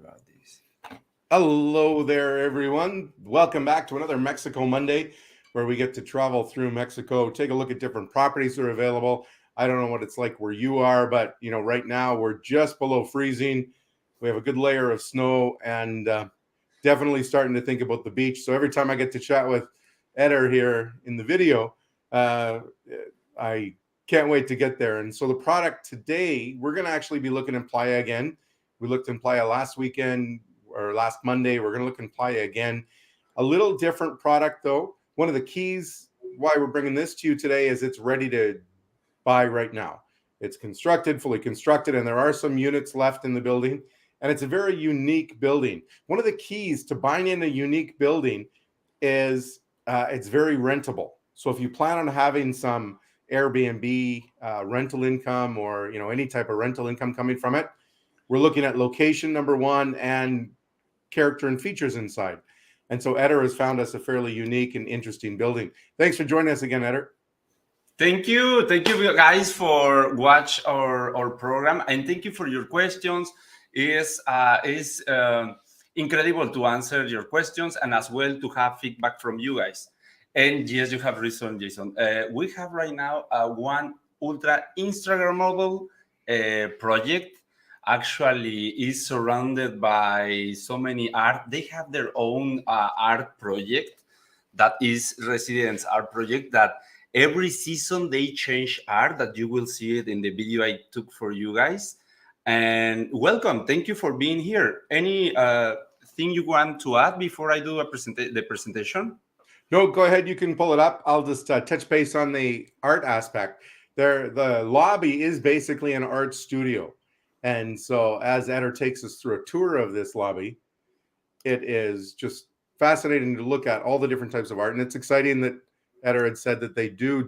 about this. Hello there, everyone. Welcome back to another Mexico Monday, where we get to travel through Mexico, take a look at different properties that are available. I don't know what it's like where you are, but right now we're just below freezing. We have a good layer of snow, and definitely starting to think about the beach. So every time I get to chat with Edder here in the video, I can't wait to get there. And so the product today, we're going to actually be looking in Playa again. We looked in Playa last weekend or last Monday. We're going to look in Playa again. A little different product, though. One of the keys why we're bringing this to you today is it's ready to buy right now. It's constructed, fully constructed, and there are some units left in the building. And it's a very unique building. One of the keys to buying in a unique building is it's very rentable. So if you plan on having some Airbnb rental income or any type of rental income coming from it, we're looking at location, number one, and character and features inside. And so Edder has found us a fairly unique and interesting building. Thanks for joining us again, Edder. Thank you guys for watch our program, and thank you for your questions. It's incredible to answer your questions and as well to have feedback from you guys. And yes, you have reason, Jason. We have right now one ultra Instagrammable project. Actually, is surrounded by so many art. They have their own art project that is Residencia Art Project, that every season they change art, that you will see it in the video I took for you guys. And welcome. Thank you for being here. Any thing you want to add before I do the presentation? No, go ahead. You can pull it up. I'll just touch base on the art aspect. The lobby is basically an art studio. And so as Edder takes us through a tour of this lobby, it is just fascinating to look at all the different types of art. And it's exciting that Edder had said that they do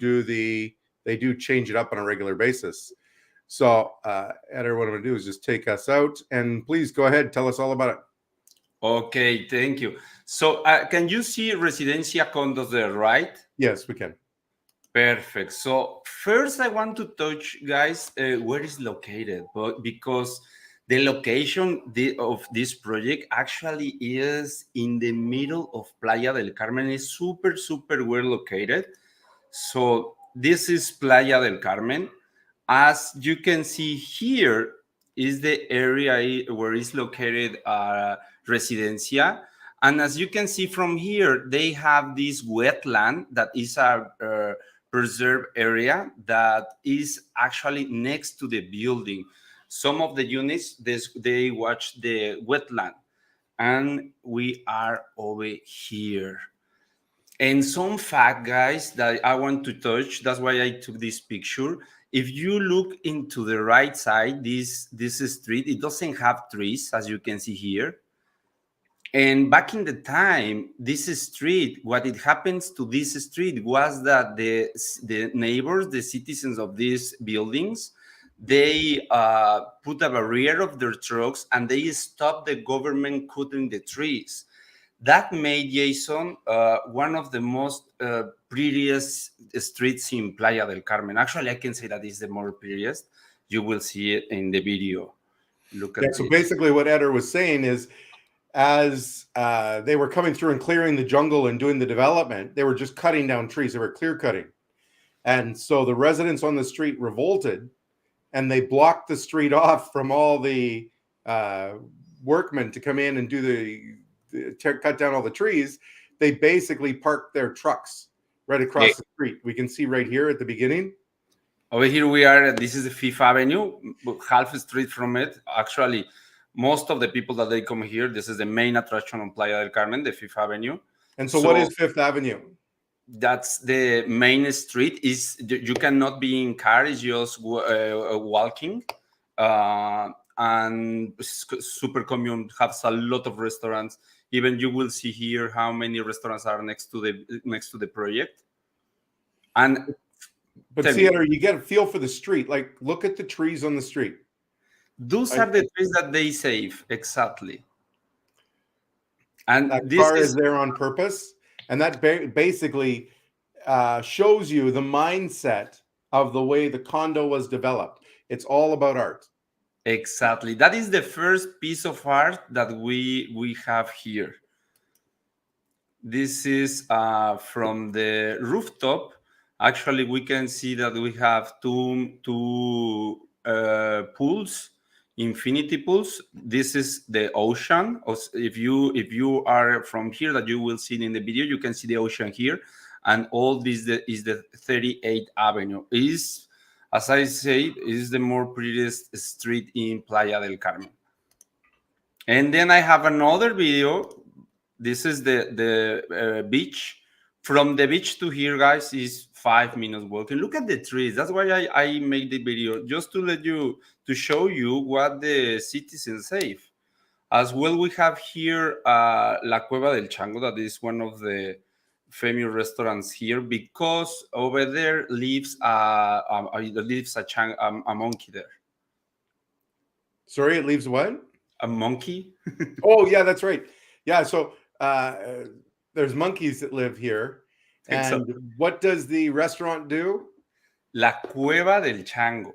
change it up on a regular basis. So Edder, what I'm going to do is just take us out, and please go ahead, tell us all about it. Okay, thank you. So can you see Residencia Condos there, right? Yes, we can. Perfect. So first I want to touch, guys, where it's located, but because the location of this project actually is in the middle of Playa del Carmen. It's super, super well located. So this is Playa del Carmen. As you can see here is the area where is located Residencia. And as you can see from here, they have this wetland that is a preserved area that is actually next to the building. Some of the units, they watch the wetland, and we are over here. And some fact, guys, that I want to touch, that's why I took this picture. If you look into the right side, this street, it doesn't have trees, as you can see here. And back in the time, this street, what it happens to this street was that the neighbors, the citizens of these buildings, they put a barrier of their trucks and they stopped the government cutting the trees. That made Jason one of the most prettiest streets in Playa del Carmen. Actually, I can say that is the more prettiest. You will see it in the video. Look at this. So basically what Edder was saying is, as they were coming through and clearing the jungle and doing the development, they were just cutting down trees. They were clear cutting. And so the residents on the street revolted, and they blocked the street off from all the workmen to come in and do cut down all the trees. They basically parked their trucks right across the street. We can see right here at the beginning. Over here we are. This is the Fifth Avenue, half a street from it. Actually, most of the people that they come here, this is the main attraction on Playa del Carmen, the Fifth Avenue. And so what is Fifth Avenue? That's the main street. You cannot be in car, it's just walking. And super commune, has a lot of restaurants. Even you will see here how many restaurants are next to the project. And but see, Edder, you get a feel for the street. Like, look at the trees on the street. Those are the trees that they save, exactly. And that car is there on purpose, and that basically shows you the mindset of the way the condo was developed. It's all about art. Exactly. That is the first piece of art that we have here. This is from the rooftop. Actually, we can see that we have two pools, infinity pools. This is the ocean. If you are from here, that you will see it in the video, you can see the ocean here, and all this is the 38th Avenue. Is, as I say, is the more prettiest street in Playa del Carmen. And then I have another video. This is the beach. From the beach to here, guys, is 5 minutes walking. Look at the trees. That's why I made the video, just to show you what the citizens say. As well, we have here La Cueva del Chango. That is one of the famous restaurants here, because over there lives a monkey there. Sorry, it leaves what? A monkey. Oh, yeah, that's right. Yeah, so there's monkeys that live here. And Exactly. what does the restaurant do? La Cueva del Chango.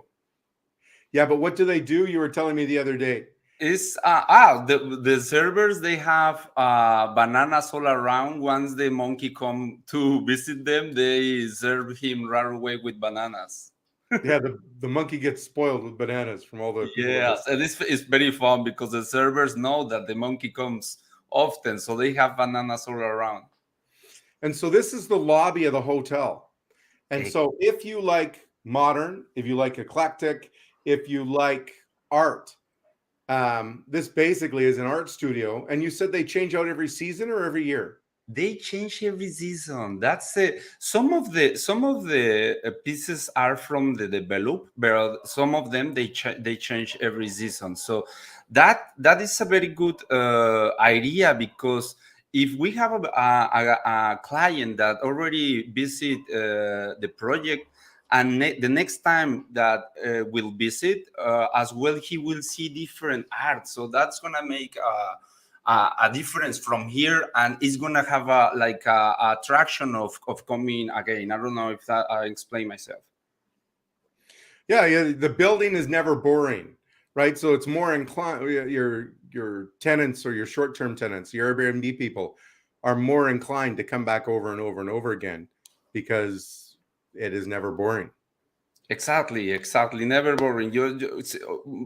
Yeah, but what do they do? You were telling me the other day. Is the servers, they have bananas all around. Once the monkey come to visit them, they serve him right away with bananas. Yeah, the monkey gets spoiled with bananas from all the people that Yes, and this is very fun because the servers know that the monkey comes often, so they have bananas all around. And so this is the lobby of the hotel. And so if you like modern, if you like eclectic, if you like art, this basically is an art studio. And you said they change out every season or every year? They change every season. That's it. Some of the pieces are from the develop, but some of them they change every season. So that is a very good idea, because if we have a client that already visit the project, and the next time that will visit as well, he will see different art. So that's gonna make a difference from here, and it's gonna have a attraction of coming again. I don't know if that I explain myself. Yeah, yeah. The building is never boring, right? So it's more inclined. Your tenants or your short-term tenants, your Airbnb people, are more inclined to come back over and over and over again because it is never boring. Exactly, never boring.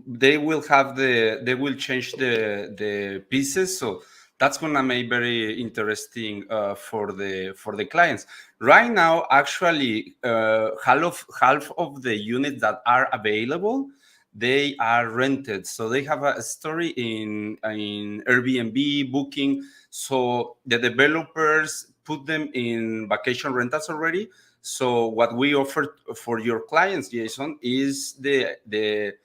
They will have they will change the pieces, so that's gonna make very interesting for the clients. Right now, actually, half of the units that are available, they are rented. So they have a story in Airbnb booking. So the developers put them in vacation rentals already. So what we offer for your clients, Jason, is the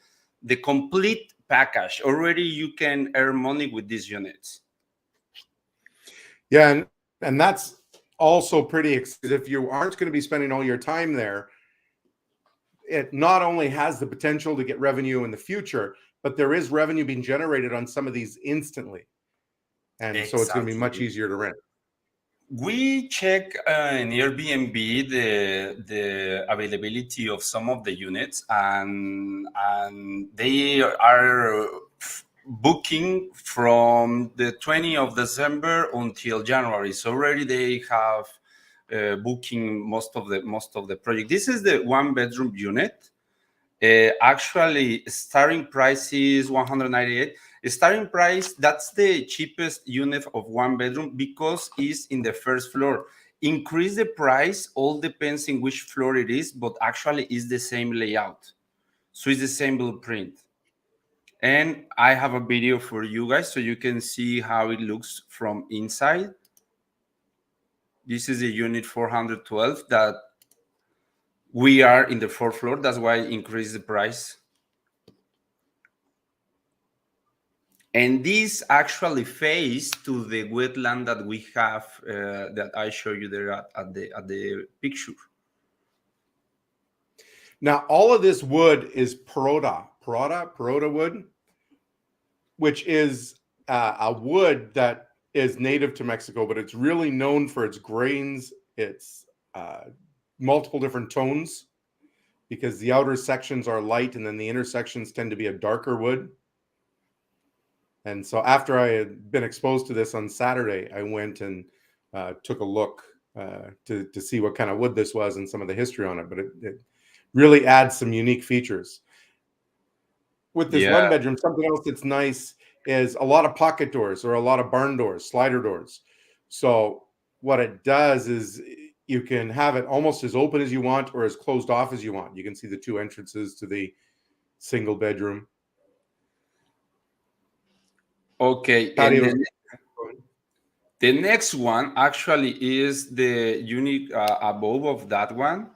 complete package. Already you can earn money with these units. Yeah, and that's also pretty exciting. If you aren't going to be spending all your time there, it not only has the potential to get revenue in the future, but there is revenue being generated on some of these instantly. And so it's going to be much Exactly. easier to rent. We check in Airbnb the availability of some of the units, and they are booking from the 20th of December until January. So already they have booking most of the project. This is the one bedroom unit. Actually, starting price is 198. Starting price, that's the cheapest unit of one bedroom because it's in the first floor. Increase the price, all depends in which floor it is, but actually it's the same layout. So it's the same blueprint. And I have a video for you guys so you can see how it looks from inside. This is the unit 412 that we are in the fourth floor. That's why I increased the price. And this actually face to the wetland that we have that I show you there at the picture. Now, all of this wood is peroda wood, which is a wood that is native to Mexico, but it's really known for its grains, its multiple different tones. because the outer sections are light and then the intersections tend to be a darker wood. And so after I had been exposed to this on Saturday, I went and took a look to see what kind of wood this was and some of the history on it. But it really adds some unique features. With this Yeah. one bedroom, something else that's nice is a lot of pocket doors or a lot of barn doors, slider doors. So what it does is you can have it almost as open as you want or as closed off as you want. You can see the two entrances to the single bedroom. Okay, and Patios. then the next one actually is the unit above of that one,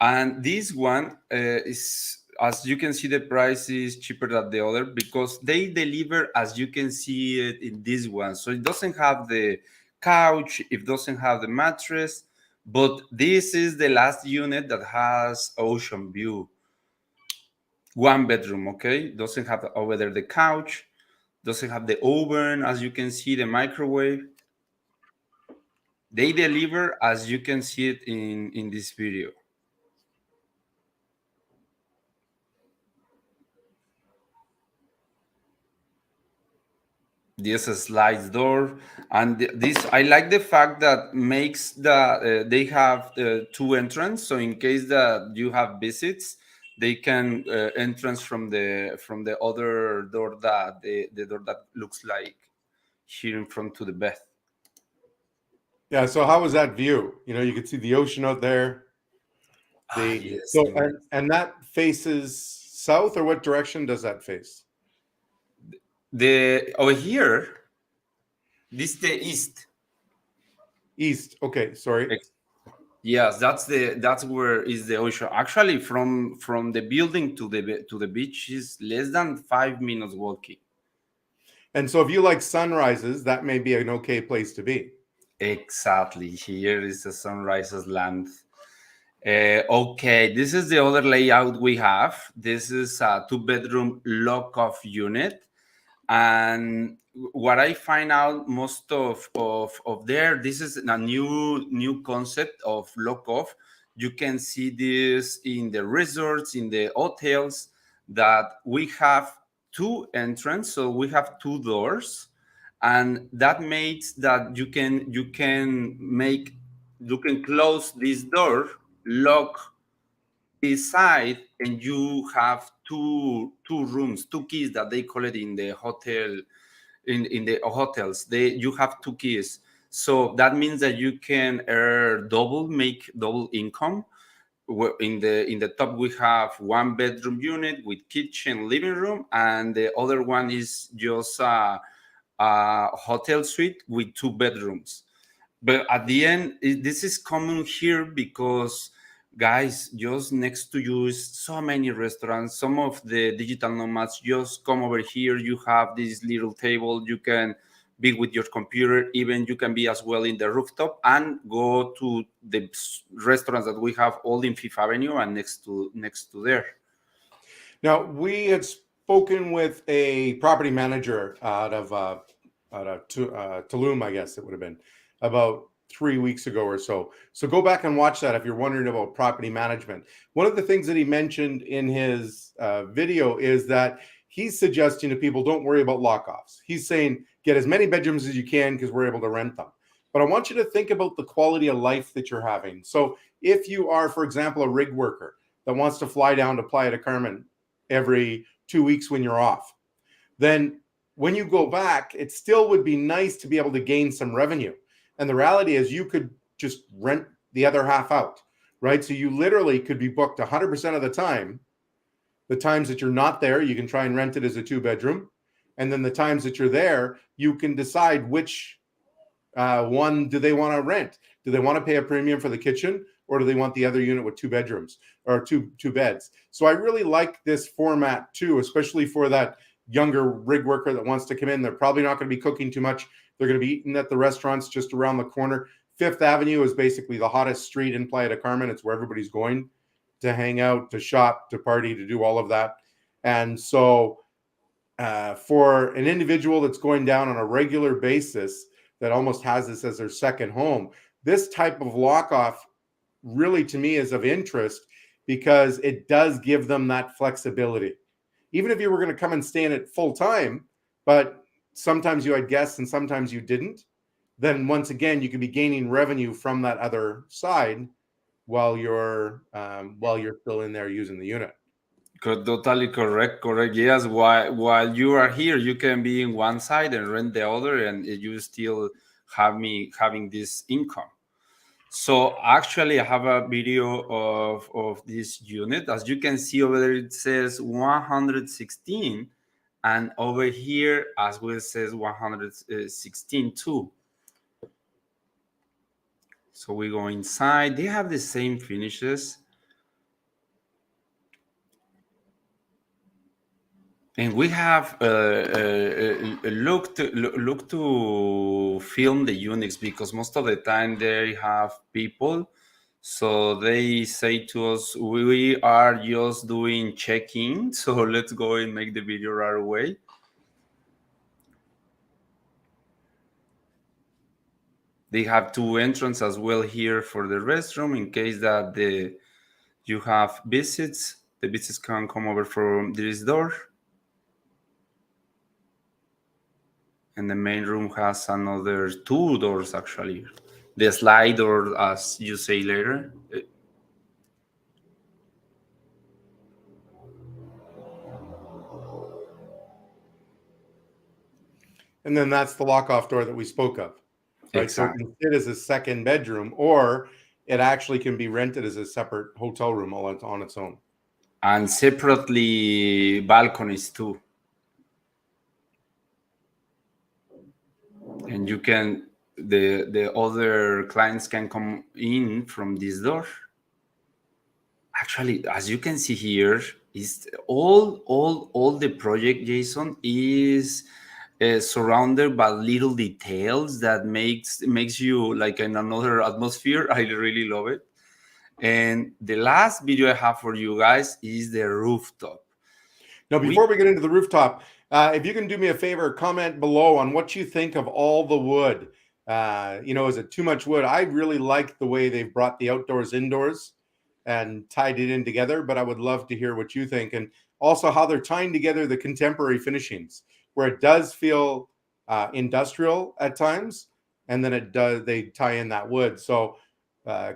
and this one is, as you can see, the price is cheaper than the other because they deliver, as you can see it in this one. So it doesn't have the couch, it doesn't have the mattress, but this is the last unit that has ocean view. One bedroom, okay? Doesn't have over there the couch, doesn't have the oven, as you can see, the microwave. They deliver, as you can see it in this video. This is a slide door, and this, I like the fact that makes the they have two entrance, so in case that you have visits, they can entrance from the other door, that the door that looks like here in front to the bed. Yeah. So how was that view? You know, you could see the ocean out there. Ah, The yes. so and that faces south, or what direction does that face? The over here, this the east. East. Okay, sorry. Yes, that's where is the ocean. Actually, from the building to the beach is less than 5 minutes walking. And so if you like sunrises, that may be an okay place to be. Exactly. Here is the sunrises land. Okay, this is the other layout we have. This is a two-bedroom lock-off unit. And what I find out most of there, this is a new concept of lock off. You can see this in the resorts, in the hotels, that we have two entrances, so we have two doors, and that makes that you can close this door, lock this side, and you have two rooms, two keys that they call it in the hotel, in the hotels. You have two keys, so that means that you can make double income. In the top we have one bedroom unit with kitchen, living room, and the other one is just a hotel suite with two bedrooms. But at the end, this is common here because, guys, just next to you is so many restaurants. Some of the digital nomads just come over here. You have this little table. You can be with your computer. Even you can be as well in the rooftop and go to the restaurants that we have all in Fifth Avenue and next to there. Now, we had spoken with a property manager out of Tulum, I guess it would have been, about 3 weeks ago or so. So go back and watch that if you're wondering about property management. One of the things that he mentioned in his video is that he's suggesting to people, don't worry about lockoffs. He's saying get as many bedrooms as you can because we're able to rent them. But I want you to think about the quality of life that you're having. So if you are, for example, a rig worker that wants to fly down to Playa del Carmen every 2 weeks when you're off, then when you go back, it still would be nice to be able to gain some revenue. And the reality is you could just rent the other half out, right? So you literally could be booked 100% of the time. The times that you're not there, you can try and rent it as a 2-bedroom. And then the times that you're there, you can decide which one do they want to rent. Do they want to pay a premium for the kitchen, or do they want the other unit with 2 bedrooms or two beds? So I really like this format too, especially for that younger rig worker that wants to come in. They're probably not going to be cooking too much. They're going to be eating at the restaurants just around the corner. Fifth Avenue is basically the hottest street in Playa del Carmen. It's where everybody's going to hang out, to shop, to party, to do all of that. And so for an individual that's going down on a regular basis that almost has this as their second home, this type of lock off really to me is of interest, because it does give them that flexibility. Even if you were going to come and stay in it full time, but sometimes you had guests and sometimes you didn't, then once again, you could be gaining revenue from that other side while you're still in there using the unit. Totally correct. Correct. Yes. While you are here, you can be in one side and rent the other, and you still having this income. So actually, I have a video of this unit. As you can see over there, it says 116, and over here as well says 116 too. So we go inside. They have the same finishes. And we have look to film the units, because most of the time they have people. So they say to us, we are just doing check-in. So let's go and make the video right away. They have two entrances as well here for the restroom, in case that you have visits. The visits can come over from this door. And the main room has another two doors, actually. The slide door, as you say later. And then that's the lock-off door that we spoke of, right? Exactly. So it can sit as a second bedroom, or it actually can be rented as a separate hotel room all on its own. And separately balconies too. And you can, the other clients can come in from this door. Actually, as you can see here, is all the project, Jason, is surrounded by little details that makes you like in another atmosphere. I really love it. And the last video I have for you guys is the rooftop. Now, before we get into the rooftop, if you can do me a favor, comment below on what you think of all the wood. Is it too much wood? I really like the way they've brought the outdoors indoors and tied it in together, but I would love to hear what you think, and also how they're tying together the contemporary finishings, where it does feel industrial at times, and then they tie in that wood. So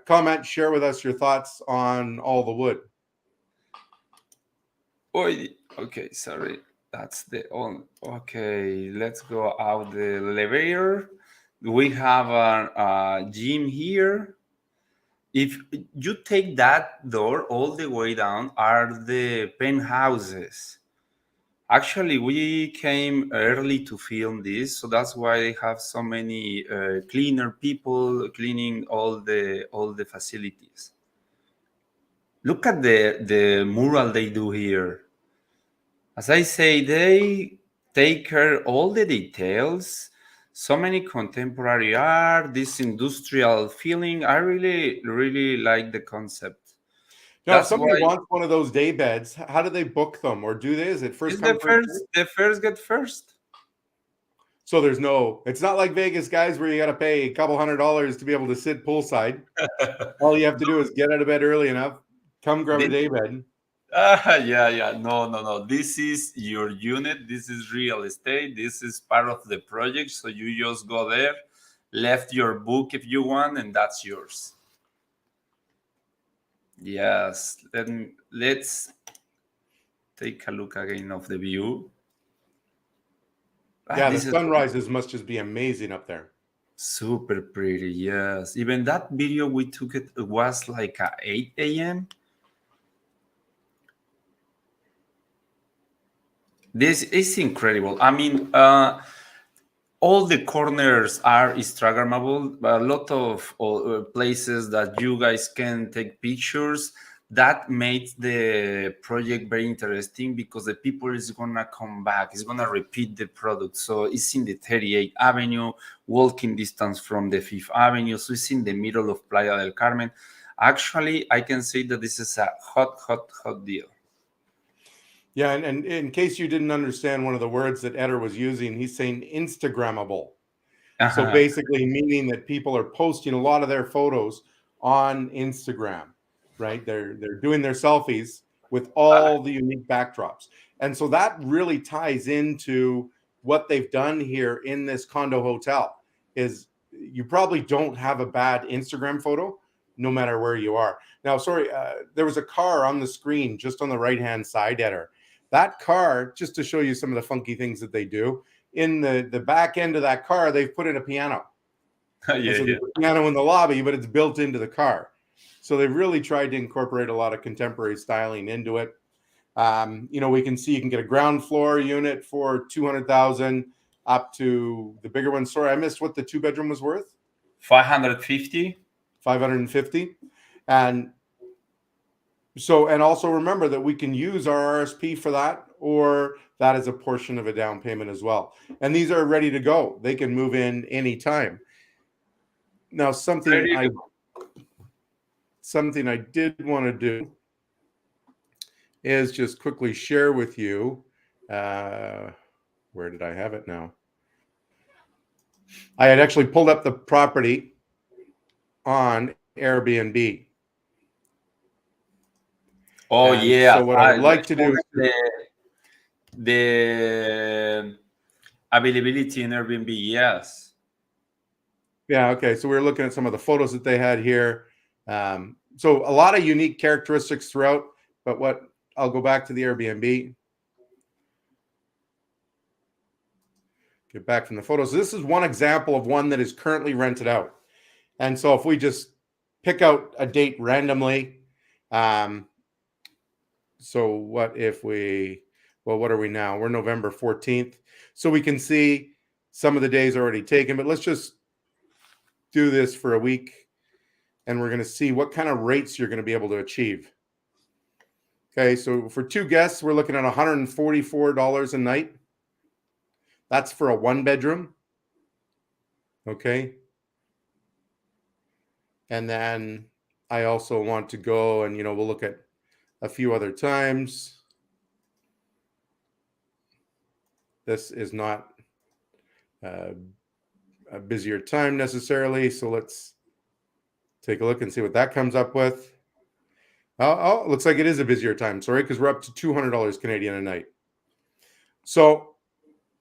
comment, share with us your thoughts on all the wood. Okay, sorry. That's the on. Okay, let's go out the elevator. We have a gym here. If you take that door all the way down, are the penthouses. Actually, we came early to film this, so that's why they have so many cleaner people cleaning all the facilities. Look at the mural they do here. As I say, they take care all the details. So many contemporary art, this industrial feeling. I really like the concept. Now, if That's somebody why wants one of those day beds, how do they book them, or do they? Is it first it's come, first served? the first get first. So it's not like Vegas, guys, where you got to pay a couple $100 to be able to sit poolside. All you have to do is get out of bed early enough, come grab a day bed. Yeah. No. This is your unit. This is real estate. This is part of the project. So you just go there, left your book if you want, and that's yours. Yes. Let's take a look again of the view. Yeah, the sunrises must just be amazing up there. Super pretty, yes. Even that video we took, it was like at 8 a.m. This is incredible. I mean, all the corners are Instagrammable. A lot of places that you guys can take pictures. That made the project very interesting, because the people is gonna come back. It's gonna repeat the product. So it's in the 38th Avenue, walking distance from the 5th Avenue. So it's in the middle of Playa del Carmen. Actually, I can say that this is a hot deal. Yeah, and in case you didn't understand one of the words that Edder was using, he's saying Instagrammable. So basically meaning that people are posting a lot of their photos on Instagram. right? They're doing their selfies with all the unique backdrops. And so that really ties into what they've done here in this condo hotel is you probably don't have a bad Instagram photo no matter where you are. Now, sorry, there was a car on the screen just on the right-hand side, Edder. That car, just to show you some of the funky things that they do, in the back end of that car, they've put in a piano. Yeah, And so yeah. there's a piano in the lobby, but it's built into the car. So they've really tried to incorporate a lot of contemporary styling into it. We can see you can get a ground floor unit for 200,000 up to the bigger one. Sorry, I missed what the 2-bedroom was worth. 550. 550. And so, and also remember that we can use our RSP for that, or that is a portion of a down payment as well. And these are ready to go. They can move in anytime. Now, something I did want to do is just quickly share with you. Where did I have it now? I had actually pulled up the property on Airbnb. Oh, And yeah. so what I would like to do is the availability in Airbnb, yes. yeah, okay. So we were looking at some of the photos that they had here. So a lot of unique characteristics throughout, but I'll go back to the Airbnb. Get back from the photos. So this is one example of one that is currently rented out. And so if we just pick out a date randomly, so what if what are we now? We're November 14th. So we can see some of the days already taken, but let's just do this for a week and we're going to see what kind of rates you're going to be able to achieve. Okay, so for 2 guests, we're looking at $144 a night. That's for a 1-bedroom. Okay. And then I also want to go and, we'll look at a few other times. This is not a busier time necessarily. So let's take a look and see what that comes up with. Oh, it looks like it is a busier time. Sorry, because we're up to $200 Canadian a night. So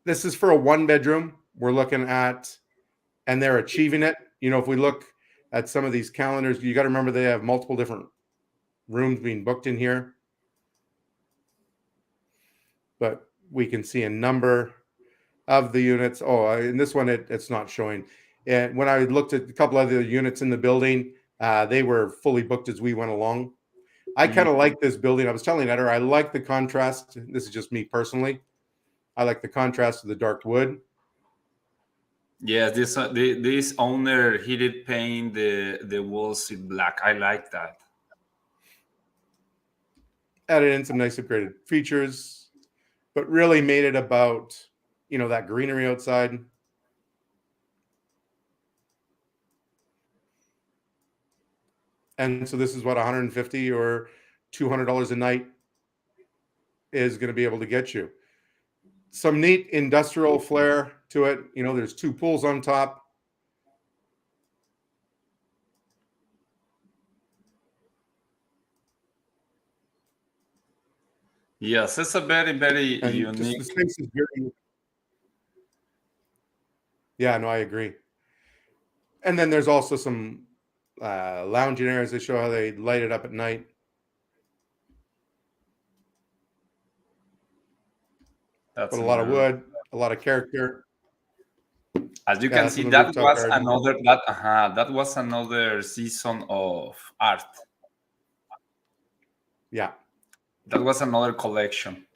this is for a 1-bedroom. We're looking at, and they're achieving it. If we look at some of these calendars, you got to remember they have multiple different rooms being booked in here. But we can see a number of the units. Oh, in this one, it's not showing. And when I looked at a couple other units in the building, they were fully booked as we went along. I kind of like this building. I was telling Edder, I like the contrast. This is just me personally. I like the contrast of the dark wood. Yes, this owner, he did paint the walls in black. I like that. Added in some nice upgraded features, but really made it about, that greenery outside. And so this is what $150 or $200 a night is going to be able to get you. Some neat industrial flair to it. There's 2 pools on top. Yes, it's a very, very And unique. just the space is very. Yeah, no, I agree. And then there's also some lounging areas. They show how they light it up at night. That's But a lot of wood, a lot of character. As you can see, that was another season of art. Yeah. That was another collection.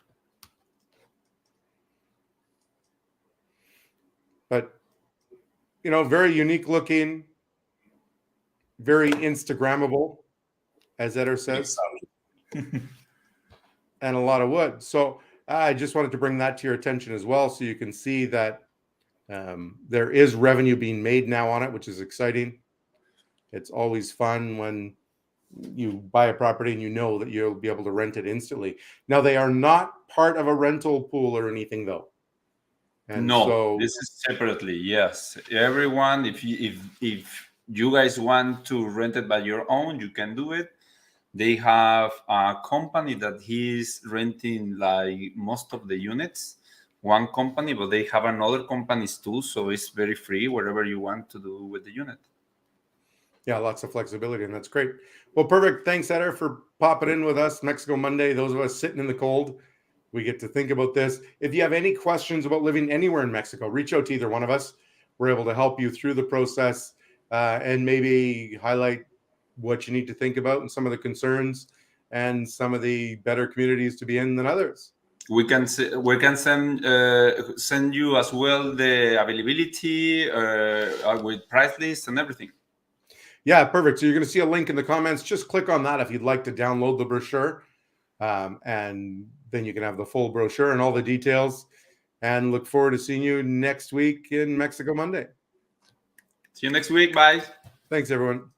But, very unique looking, very Instagrammable, as Edder says, and a lot of wood. So I just wanted to bring that to your attention as well, so you can see that there is revenue being made now on it, which is exciting. It's always fun when you buy a property and you know that you'll be able to rent it instantly. Now, they are not part of a rental pool or anything, though. And no, so this is separately. Yes, everyone, if you guys want to rent it by your own, you can do it. They have a company that he's renting like most of the units. One company, but they have another companies too, so it's very free whatever you want to do with the unit. Yeah, lots of flexibility, and that's great. Well, perfect. Thanks, Edder, for popping in with us. Mexico Monday. Those of us sitting in the cold, we get to think about this. If you have any questions about living anywhere in Mexico, reach out to either one of us. We're able to help you through the process and maybe highlight what you need to think about and some of the concerns and some of the better communities to be in than others. We can send you as well the availability with price list and everything. Yeah, perfect. So you're going to see a link in the comments. Just click on that if you'd like to download the brochure. And then you can have the full brochure and all the details. And look forward to seeing you next week in Mexico Monday. See you next week. Bye. Thanks, everyone.